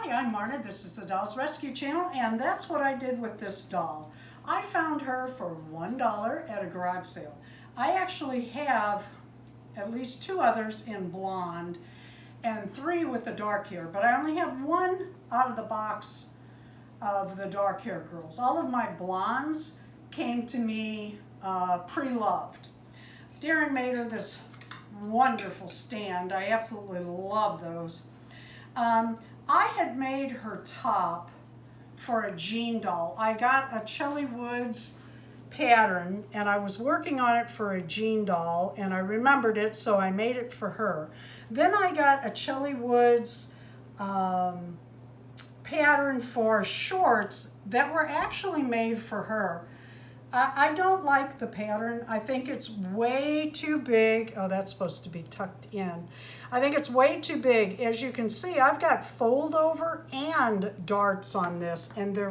Hi, I'm Marta. This is the Dolls Rescue Channel, and that's what I did with this doll. I found her for $1 at a garage sale. I actually have at least 2 others in blonde and 3 with the dark hair, but I only have 1 out of the box of the dark hair girls. All of my blondes came to me pre-loved. Darren made her this wonderful stand. I absolutely love those. I had made her top for a Jean doll. I got a Chelly Woods pattern and I was working on it for a Jean doll and I remembered it, so I made it for her. Then I got a Chelly Woods pattern for shorts that were actually made for her. I don't like the pattern. I think it's way too big. Oh, that's supposed to be tucked in. I think it's way too big. As you can see, I've got fold over and darts on this, and they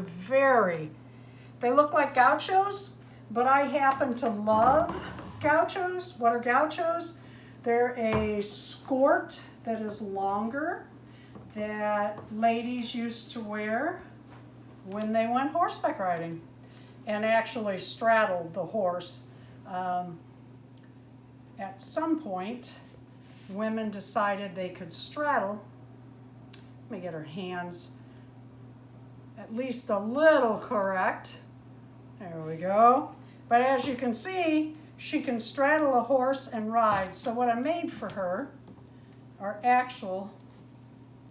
look like gauchos, but I happen to love gauchos. What are gauchos? They're a skirt that is longer that ladies used to wear when they went horseback riding and actually straddled the horse. At some point, women decided they could straddle. Let me get her hands at least a little correct. There we go. But as you can see, she can straddle a horse and ride. So what I made for her are actual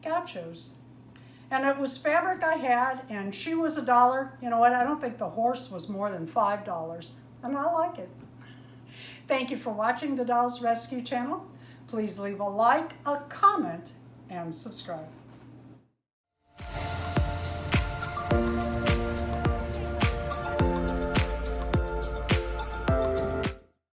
gauchos. And it was fabric I had, and she was $1. You know what? I don't think the horse was more than $5, and I like it. Thank you for watching the Dolls Rescue Channel. Please leave a like, a comment, and subscribe.